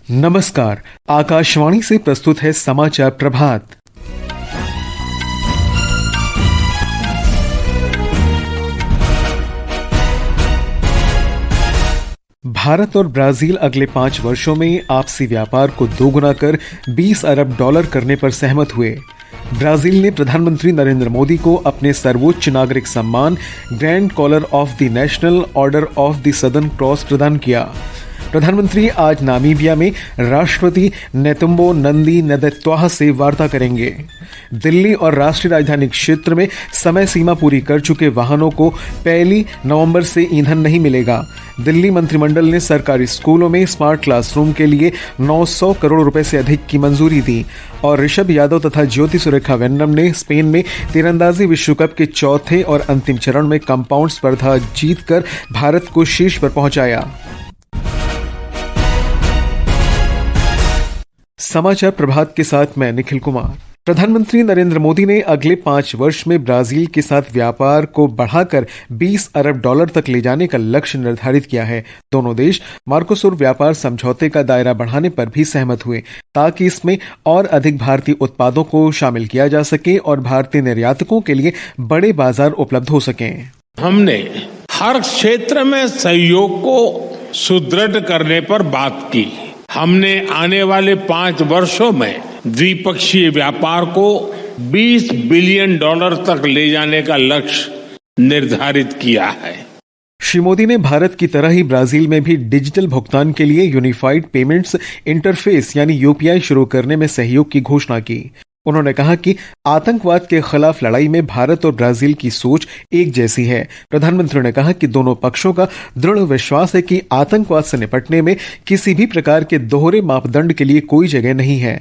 नमस्कार। आकाशवाणी से प्रस्तुत है समाचार प्रभात। भारत और ब्राजील अगले 5 वर्षों में आपसी व्यापार को दोगुना कर $20 अरब करने पर सहमत हुए। ब्राजील ने प्रधानमंत्री नरेंद्र मोदी को अपने सर्वोच्च नागरिक सम्मान Grand Collar of the National Order of the Southern Cross प्रदान किया। प्रधानमंत्री आज नामीबिया में राष्ट्रपति नेतुम्बो नंदी नदैत्वाह से वार्ता करेंगे। दिल्ली और राष्ट्रीय राजधानी क्षेत्र में समय सीमा पूरी कर चुके वाहनों को 1 नवंबर से ईंधन नहीं मिलेगा। दिल्ली मंत्रिमंडल ने सरकारी स्कूलों में स्मार्ट क्लासरूम के लिए 900 करोड़ रुपए से अधिक की मंजूरी दी। और ऋषभ यादव तथा ज्योति सुरेखा वेन्नम ने स्पेन में तीरंदाजी विश्व कप के चौथे और अंतिम चरण में कंपाउंड स्पर्धा जीतकर भारत को शीर्ष पर पहुंचाया। समाचार प्रभात के साथ मैं निखिल कुमार। प्रधानमंत्री नरेंद्र मोदी ने अगले 5 वर्ष में ब्राजील के साथ व्यापार को बढ़ाकर $20 अरब तक ले जाने का लक्ष्य निर्धारित किया है। दोनों देश मार्कोसुर व्यापार समझौते का दायरा बढ़ाने पर भी सहमत हुए ताकि इसमें और अधिक भारतीय उत्पादों को शामिल किया जा सके और भारतीय निर्यातकों के लिए बड़े बाजार उपलब्ध हो सकें। हमने हर क्षेत्र में सहयोग को सुदृढ़ करने पर बात की। हमने आने वाले 5 वर्षों में द्विपक्षीय व्यापार को $20 बिलियन तक ले जाने का लक्ष्य निर्धारित किया है। श्री मोदी ने भारत की तरह ही ब्राजील में भी डिजिटल भुगतान के लिए यूनिफाइड पेमेंट्स इंटरफेस यानी यूपीआई शुरू करने में सहयोग की घोषणा की। उन्होंने कहा कि आतंकवाद के खिलाफ लड़ाई में भारत और ब्राजील की सोच एक जैसी है। प्रधानमंत्री ने कहा कि दोनों पक्षों का दृढ़ विश्वास है कि आतंकवाद से निपटने में किसी भी प्रकार के दोहरे मापदंड के लिए कोई जगह नहीं है।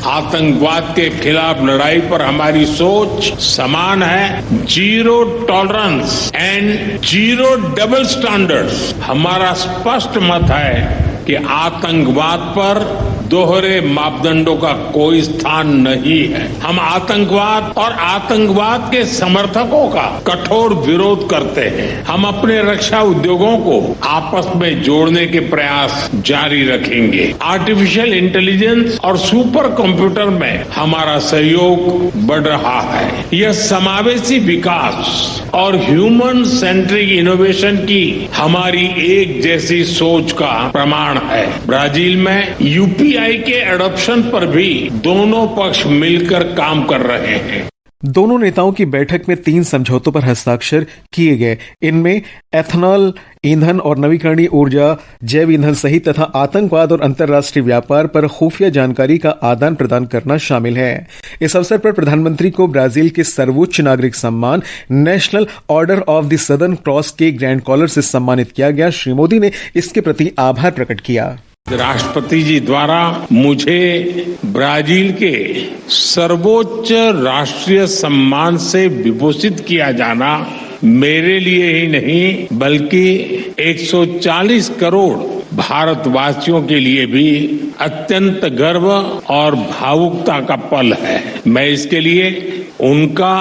आतंकवाद के खिलाफ लड़ाई पर हमारी सोच समान है। Zero tolerance and zero double standards. हमारा स्पष्ट मत है कि आतंकवाद पर दोहरे मापदंडों का कोई स्थान नहीं है। हम आतंकवाद और आतंकवाद के समर्थकों का कठोर विरोध करते हैं। हम अपने रक्षा उद्योगों को आपस में जोड़ने के प्रयास जारी रखेंगे। आर्टिफिशियल इंटेलिजेंस और सुपर कंप्यूटर में हमारा सहयोग बढ़ रहा है। यह समावेशी विकास और ह्यूमन सेंट्रिक इनोवेशन की हमारी एक जैसी सोच का प्रमाण है। ब्राजील में यूपीआई के एडॉप्शन पर भी दोनों पक्ष मिलकर काम कर रहे हैं। दोनों नेताओं की बैठक में 3 समझौतों पर हस्ताक्षर किए गए। इनमें एथेनॉल ईंधन और नवीकरणीय ऊर्जा, जैव ईंधन सहित तथा आतंकवाद और अंतर्राष्ट्रीय व्यापार पर खुफिया जानकारी का आदान प्रदान करना शामिल है। इस अवसर पर प्रधानमंत्री को ब्राजील के सर्वोच्च नागरिक सम्मान national Order of the Southern cross के ग्रैंड कॉलर से सम्मानित किया गया। श्री मोदी ने इसके प्रति आभार प्रकट किया। राष्ट्रपति जी द्वारा मुझे ब्राजील के सर्वोच्च राष्ट्रीय सम्मान से विभूषित किया जाना मेरे लिए ही नहीं बल्कि 140 करोड़ भारतवासियों के लिए भी अत्यंत गर्व और भावुकता का पल है। मैं इसके लिए उनका,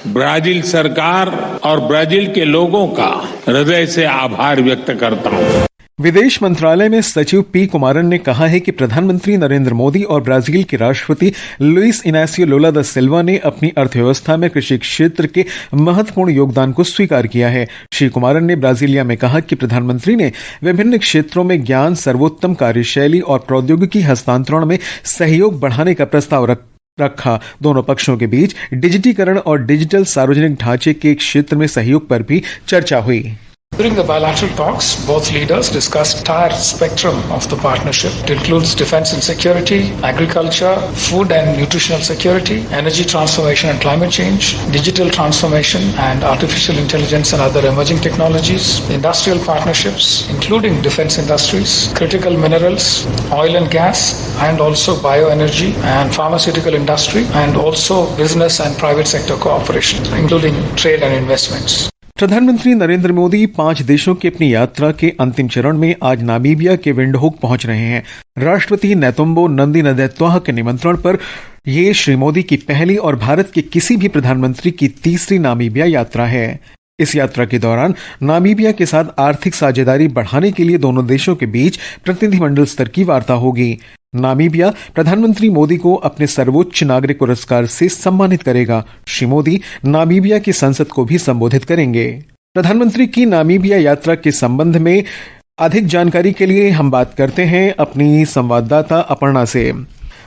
ब्राजील सरकार और ब्राजील के लोगों का हृदय से आभार व्यक्त करता हूँ। विदेश मंत्रालय में सचिव पी कुमारन ने कहा है कि प्रधानमंत्री नरेंद्र मोदी और ब्राजील के राष्ट्रपति लुइस इनासियो लुला दा सिल्वा ने अपनी अर्थव्यवस्था में कृषि क्षेत्र के महत्वपूर्ण योगदान को स्वीकार किया है। श्री कुमारन ने ब्राजीलिया में कहा कि प्रधानमंत्री ने विभिन्न क्षेत्रों में ज्ञान, सर्वोत्तम कार्यशैली और प्रौद्योगिकी हस्तांतरण में सहयोग बढ़ाने का प्रस्ताव रखा। दोनों पक्षों के बीच डिजिटीकरण और डिजिटल सार्वजनिक ढांचे के क्षेत्र में सहयोग पर भी चर्चा हुई। During the bilateral talks, both leaders discussed the entire spectrum of the partnership. It includes defense and security, agriculture, food and nutritional security, energy transformation and climate change, digital transformation and artificial intelligence and other emerging technologies, industrial partnerships, including defense industries, critical minerals, oil and gas, and also bioenergy and pharmaceutical industry, and also business and private sector cooperation, including trade and investments. प्रधानमंत्री नरेंद्र मोदी 5 देशों की अपनी यात्रा के अंतिम चरण में आज नामीबिया के विंडहुक पहुंच रहे हैं। राष्ट्रपति नेतुम्बो नंदी नदैत्वाह के निमंत्रण पर यह श्री मोदी की पहली और भारत के किसी भी प्रधानमंत्री की तीसरी नामीबिया यात्रा है। इस यात्रा के दौरान नामीबिया के साथ आर्थिक साझेदारी बढ़ाने के लिए दोनों देशों के बीच प्रतिनिधिमंडल स्तर की वार्ता होगी। नामीबिया प्रधानमंत्री मोदी को अपने सर्वोच्च नागरिक पुरस्कार से सम्मानित करेगा। श्री मोदी नामीबिया की संसद को भी संबोधित करेंगे। प्रधानमंत्री की नामीबिया यात्रा के संबंध में अधिक जानकारी के लिए हम बात करते हैं अपनी संवाददाता अपर्णा से।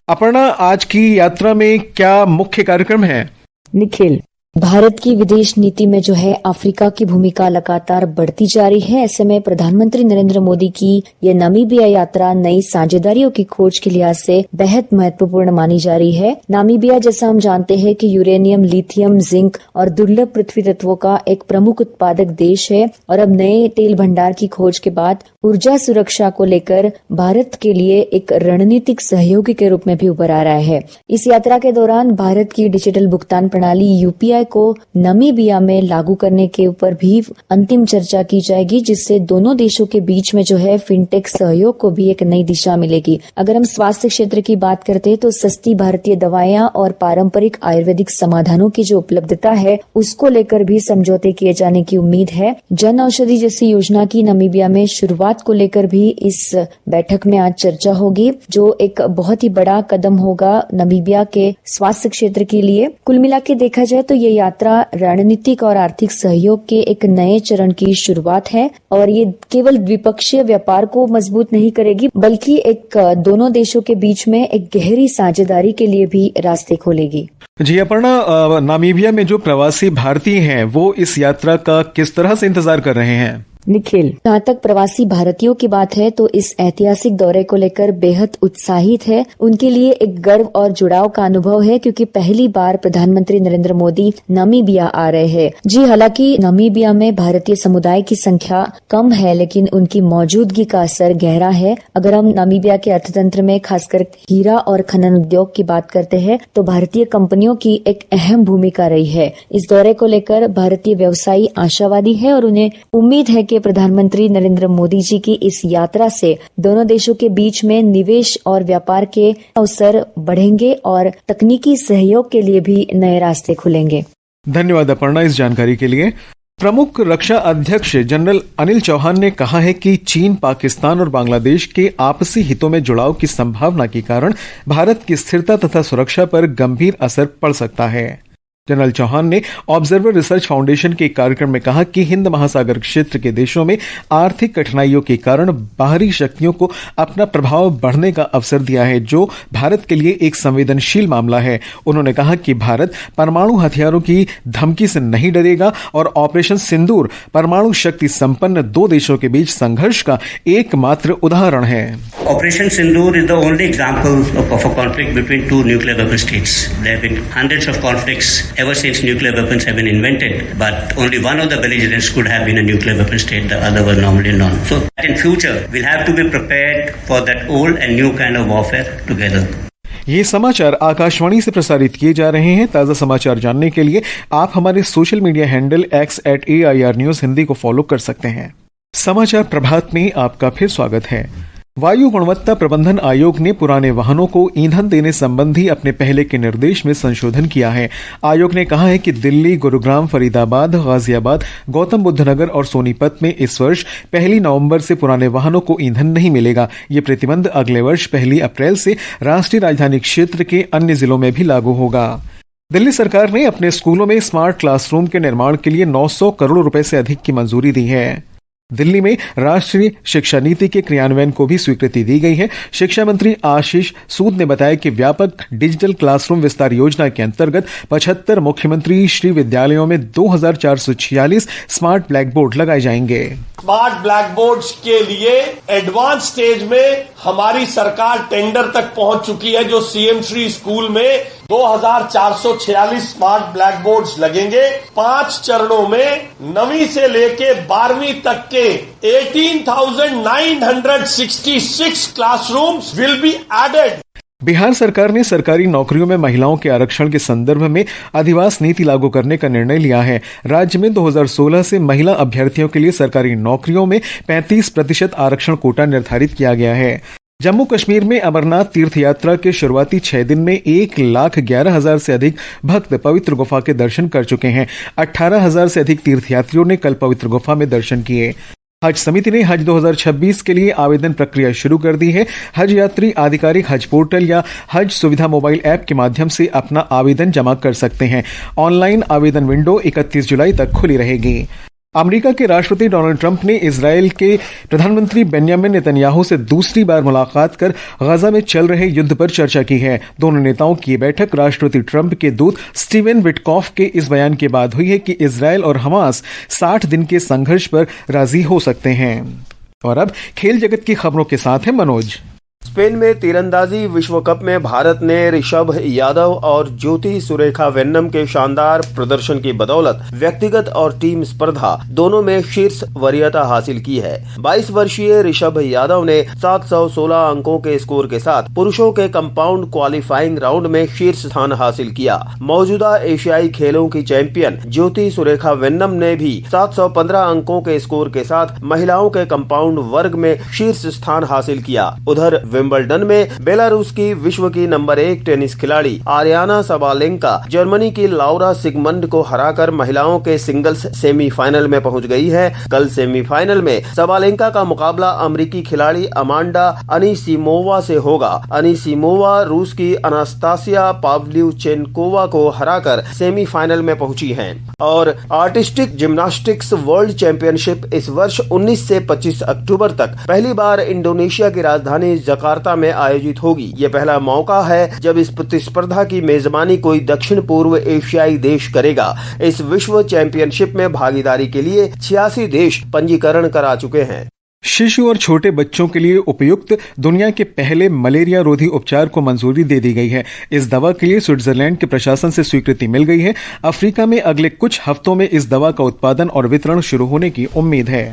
अपर्णा, आज की यात्रा में क्या मुख्य कार्यक्रम है? निखिल, भारत की विदेश नीति में जो है अफ्रीका की भूमिका लगातार बढ़ती जा रही है। ऐसे में प्रधानमंत्री नरेंद्र मोदी की ये नामीबिया यात्रा नई साझेदारियों की खोज के लिहाज से बेहद महत्वपूर्ण मानी जा रही है। नामीबिया, जैसा हम जानते हैं कि यूरेनियम, लिथियम, जिंक और दुर्लभ पृथ्वी तत्वों का एक प्रमुख उत्पादक देश है और अब नए तेल भंडार की खोज के बाद ऊर्जा सुरक्षा को लेकर भारत के लिए एक रणनीतिक सहयोगी के रूप में भी उभर आ रहा है। इस यात्रा के दौरान भारत की डिजिटल भुगतान प्रणाली यूपीआई को नामीबिया में लागू करने के ऊपर भी अंतिम चर्चा की जाएगी, जिससे दोनों देशों के बीच में जो है फिनटेक सहयोग को भी एक नई दिशा मिलेगी। अगर हम स्वास्थ्य क्षेत्र की बात करते हैं तो सस्ती भारतीय दवाइयां और पारंपरिक आयुर्वेदिक समाधानों की जो उपलब्धता है उसको लेकर भी समझौते किए जाने की उम्मीद है। जन औषधि जैसी योजना की नामीबिया में शुरुआत को लेकर भी इस बैठक में आज चर्चा होगी, जो एक बहुत ही बड़ा कदम होगा नामीबिया के स्वास्थ्य क्षेत्र के लिए। कुल मिला के देखा जाए तो ये यात्रा रणनीतिक और आर्थिक सहयोग के एक नए चरण की शुरुआत है और ये केवल द्विपक्षीय व्यापार को मजबूत नहीं करेगी बल्कि एक दोनों देशों के बीच में एक गहरी साझेदारी के लिए भी रास्ते खोलेगी। जी अपर्णा, नामीबिया में जो प्रवासी भारतीय हैं वो इस यात्रा का किस तरह से इंतजार कर रहे हैं? निखिल, जहाँ तक प्रवासी भारतीयों की बात है तो इस ऐतिहासिक दौरे को लेकर बेहद उत्साहित है। उनके लिए एक गर्व और जुड़ाव का अनुभव है क्योंकि पहली बार प्रधानमंत्री नरेंद्र मोदी नामीबिया आ रहे हैं। जी, हालांकि नामीबिया में भारतीय समुदाय की संख्या कम है लेकिन उनकी मौजूदगी का असर गहरा है। अगर हम नामीबिया के अर्थतंत्र में खासकर हीरा और खनन उद्योग की बात करते हैं तो भारतीय कंपनियों की एक अहम भूमिका रही है। इस दौरे को लेकर भारतीय व्यवसायी आशावादी है और उन्हें उम्मीद है कि प्रधानमंत्री नरेंद्र मोदी जी की इस यात्रा से दोनों देशों के बीच में निवेश और व्यापार के अवसर बढ़ेंगे और तकनीकी सहयोग के लिए भी नए रास्ते खुलेंगे। धन्यवाद अपर्णा इस जानकारी के लिए। प्रमुख रक्षा अध्यक्ष जनरल अनिल चौहान ने कहा है कि चीन, पाकिस्तान और बांग्लादेश के आपसी हितों में जुड़ाव की संभावना के कारण भारत की स्थिरता तथा सुरक्षा पर गंभीर असर पड़ सकता है। जनरल चौहान ने ऑब्जर्वर रिसर्च फाउंडेशन के कार्यक्रम में कहा कि हिंद महासागर क्षेत्र के देशों में आर्थिक कठिनाइयों के कारण बाहरी शक्तियों को अपना प्रभाव बढ़ने का अवसर दिया है, जो भारत के लिए एक संवेदनशील मामला है। उन्होंने कहा कि भारत परमाणु हथियारों की धमकी से नहीं डरेगा और ऑपरेशन सिंदूर परमाणु शक्ति संपन्न दो देशों के बीच संघर्ष का एकमात्र उदाहरण है। Operation Sindoor is the only example of a conflict between two nuclear weapon states. There have been hundreds of conflicts ever since nuclear weapons have been invented, but only one of the belligerents could have been a nuclear weapon state, the other was normally none. So in future, we'll have to be prepared for that old and new kind of warfare together. ये समाचार आकाशवाणी से प्रसारित किए जा रहे हैं। ताज़ा समाचार जानने के लिए आप हमारे social media handle x@AIR News Hindi को फॉलो कर सकते हैं। समाचार प्रभात में आपका फिर स्वागत है। वायु गुणवत्ता प्रबंधन आयोग ने पुराने वाहनों को ईंधन देने संबंधी अपने पहले के निर्देश में संशोधन किया है। आयोग ने कहा है कि दिल्ली, गुरुग्राम, फरीदाबाद, गाजियाबाद, गौतम बुद्ध नगर और सोनीपत में इस वर्ष 1 नवंबर से पुराने वाहनों को ईंधन नहीं मिलेगा। ये प्रतिबंध अगले वर्ष 1 अप्रैल से राष्ट्रीय राजधानी क्षेत्र के अन्य जिलों में भी लागू होगा। दिल्ली सरकार ने अपने स्कूलों में स्मार्ट क्लासरूम के निर्माण के लिए 900 करोड़ रुपए से अधिक की मंजूरी दी है। दिल्ली में राष्ट्रीय शिक्षा नीति के क्रियान्वयन को भी स्वीकृति दी गई है। शिक्षा मंत्री आशीष सूद ने बताया कि व्यापक डिजिटल क्लासरूम विस्तार योजना के अंतर्गत 75 मुख्यमंत्री श्री विद्यालयों में 2446 स्मार्ट ब्लैक बोर्ड लगाए जाएंगे। स्मार्ट ब्लैक बोर्ड्स के लिए एडवांस स्टेज में हमारी सरकार टेंडर तक पहुंच चुकी है। जो सीएम श्री स्कूल में 2446 स्मार्ट ब्लैक बोर्ड्स लगेंगे। 5 चरणों में 9वीं से लेके 12वीं तक के 18,966 classrooms will be added. Bihar सरकार ने सरकारी नौकरियों में महिलाओं के आरक्षण के संदर्भ में अधिवास नीति लागू करने का निर्णय लिया है। राज्य में 2016 से महिला अभ्यर्थियों के लिए सरकारी नौकरियों में 35% आरक्षण कोटा निर्धारित किया गया है। जम्मू कश्मीर में अमरनाथ तीर्थ यात्रा के शुरुआती 6 दिन में 1,11,000 से अधिक भक्त पवित्र गुफा के दर्शन कर चुके हैं। 18,000 से अधिक तीर्थयात्रियों ने कल पवित्र गुफा में दर्शन किए। हज समिति ने हज 2026 के लिए आवेदन प्रक्रिया शुरू कर दी है। हज यात्री आधिकारिक हज पोर्टल या हज सुविधा मोबाइल ऐप के माध्यम से अपना आवेदन जमा कर सकते हैं। ऑनलाइन आवेदन विंडो 31 जुलाई तक खुली रहेगी। अमेरिका के राष्ट्रपति डोनाल्ड ट्रंप ने इजरायल के प्रधानमंत्री बेंयामिन नेतन्याहू से दूसरी बार मुलाकात कर गजा में चल रहे युद्ध पर चर्चा की है। दोनों नेताओं की बैठक राष्ट्रपति ट्रंप के दूत स्टीवन विटकॉफ के इस बयान के बाद हुई है कि इजरायल और हमास 60 दिन के संघर्ष पर राजी हो सकते हैं। और अब खेल जगत की खबरों के साथ है मनोज। स्पेन में तीरंदाजी विश्व कप में भारत ने ऋषभ यादव और ज्योति सुरेखा वेन्नम के शानदार प्रदर्शन की बदौलत व्यक्तिगत और टीम स्पर्धा दोनों में शीर्ष वरीयता हासिल की है। 22 वर्षीय ऋषभ यादव ने 716 अंकों के स्कोर के साथ पुरुषों के कंपाउंड क्वालिफाइंग राउंड में शीर्ष स्थान हासिल किया। मौजूदा एशियाई खेलों की चैंपियन ज्योति सुरेखा वेन्नम ने भी 715 अंकों के स्कोर के साथ महिलाओं के कंपाउंड वर्ग में शीर्ष स्थान हासिल किया। उधर विंबलडन में बेलारूस की विश्व की नंबर 1 टेनिस खिलाड़ी आर्याना सबालेंका जर्मनी की लाउरा सिगमंड को हराकर महिलाओं के सिंगल्स सेमीफाइनल में पहुंच गई है। कल सेमीफाइनल में सबालेंका का मुकाबला अमेरिकी खिलाड़ी अमांडा अनीसिमोवा से होगा। अनीसिमोवा रूस की अनास्तासिया पाव्ल्युचेंकोवा को हराकर सेमीफाइनल में पहुंची हैं। और आर्टिस्टिक जिम्नास्टिक्स वर्ल्ड चैंपियनशिप इस वर्ष 19 से 25 अक्टूबर तक पहली बार इंडोनेशिया की राजधानी जकार्ता में आयोजित होगी। ये पहला मौका है जब इस प्रतिस्पर्धा की मेजबानी कोई दक्षिण पूर्व एशियाई देश करेगा। इस विश्व चैंपियनशिप में भागीदारी के लिए 86 देश पंजीकरण करा चुके हैं। शिशु और छोटे बच्चों के लिए उपयुक्त दुनिया के पहले मलेरिया रोधी उपचार को मंजूरी दे दी गई है। इस दवा के लिए स्विट्जरलैंड के प्रशासन से स्वीकृति मिल गई है। अफ्रीका में अगले कुछ हफ्तों में इस दवा का उत्पादन और वितरण शुरू होने की उम्मीद है।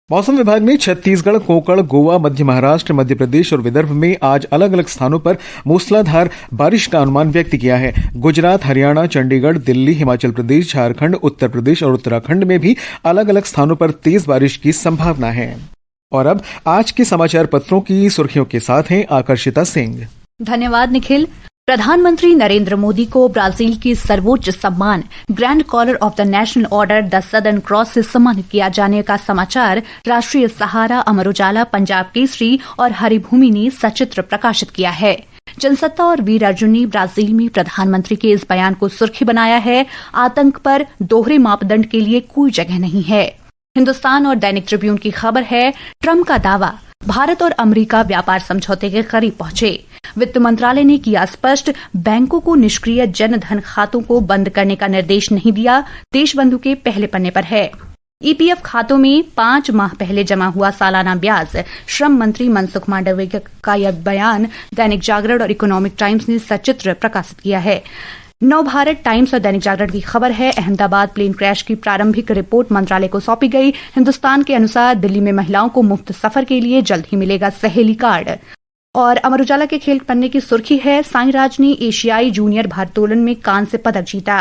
मौसम विभाग ने छत्तीसगढ़, कोंकण, गोवा, मध्य महाराष्ट्र, मध्य प्रदेश और विदर्भ में आज अलग अलग स्थानों पर मूसलाधार बारिश का अनुमान व्यक्त किया है। गुजरात, हरियाणा, चंडीगढ़, दिल्ली, हिमाचल प्रदेश, झारखंड, उत्तर प्रदेश और उत्तराखंड में भी अलग अलग स्थानों पर तेज बारिश की संभावना है। और अब आज के समाचार पत्रों की सुर्खियों के साथ हैं आकर्षिता सिंह। धन्यवाद निखिल। प्रधानमंत्री नरेंद्र मोदी को ब्राजील की सर्वोच्च सम्मान Grand Collar of the National Order the Southern Cross से सम्मानित किया जाने का समाचार राष्ट्रीय सहारा, अमर उजाला, पंजाब केसरी और हरिभूमि ने सचित्र प्रकाशित किया है। जनसत्ता और वीर अर्जुन ने ब्राजील में प्रधानमंत्री के इस बयान को सुर्खी बनाया है, आतंक पर दोहरे मापदंड के लिए कोई जगह नहीं है। हिंदुस्तान और दैनिक ट्रिब्यून की खबर है, ट्रंप का दावा, भारत और अमेरिका व्यापार समझौते के करीब पहुंचे। वित्त मंत्रालय ने किया स्पष्ट, बैंकों को निष्क्रिय जनधन खातों को बंद करने का निर्देश नहीं दिया। देशबंधु के पहले पन्ने पर है। ईपीएफ खातों में 5 माह पहले जमा हुआ सालाना ब्याज। श्रम मंत्री मनसुख मांडविया का यह बयान दैनिक जागरण और इकोनॉमिक टाइम्स ने सचित्र प्रकाशित किया है। नव भारत टाइम्स और दैनिक जागरण की खबर है, अहमदाबाद प्लेन क्रैश की प्रारंभिक रिपोर्ट मंत्रालय को सौंपी गई। हिंदुस्तान के अनुसार दिल्ली में महिलाओं को मुफ्त सफर के लिए जल्द ही मिलेगा सहेली कार्ड। और अमर उजाला के खेल पन्ने की सुर्खी है, साईराज ने एशियाई जूनियर भारोत्तोलन में कांस्य पदक जीता।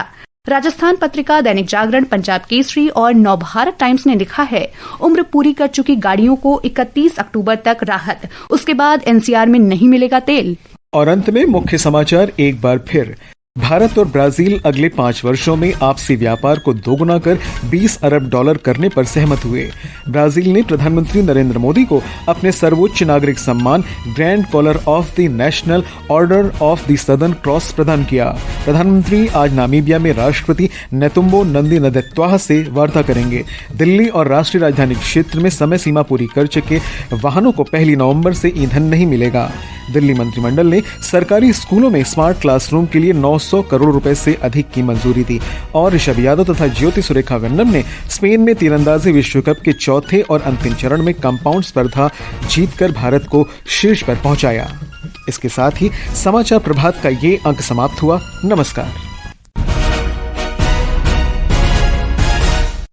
राजस्थान पत्रिका, दैनिक जागरण, पंजाब केसरी और नव भारत टाइम्स ने लिखा है, उम्र पूरी कर चुकी गाड़ियों को 31 अक्टूबर तक राहत, उसके बाद एनसीआर में नहीं मिलेगा तेल। और अंत में मुख्य समाचार एक बार फिर। भारत और ब्राजील अगले 5 वर्षों में आपसी व्यापार को दोगुना कर 20 अरब डॉलर करने पर सहमत हुए। ब्राजील ने प्रधानमंत्री नरेंद्र मोदी को अपने सर्वोच्च नागरिक सम्मान Grand Collar of the National Order of the Southern Cross प्रदान किया। प्रधानमंत्री आज नामीबिया में राष्ट्रपति नेतुम्बो नंदी नदेत्वाह से वार्ता करेंगे। दिल्ली और राष्ट्रीय राजधानी क्षेत्र में समय सीमा पूरी कर चुके वाहनों को 1 नवंबर से ईंधन नहीं मिलेगा। दिल्ली मंत्रिमंडल ने सरकारी स्कूलों में स्मार्ट क्लासरूम के लिए 900 करोड़ रुपए से अधिक की मंजूरी दी। और ऋषभ यादव तथा ज्योति सुरेखा वेन्नम ने स्पेन में तीरंदाजी विश्व कप के चौथे और अंतिम चरण में कंपाउंड स्पर्धा जीतकर भारत को शीर्ष पर पहुंचाया। इसके साथ ही समाचार प्रभात का ये अंक समाप्त हुआ। नमस्कार।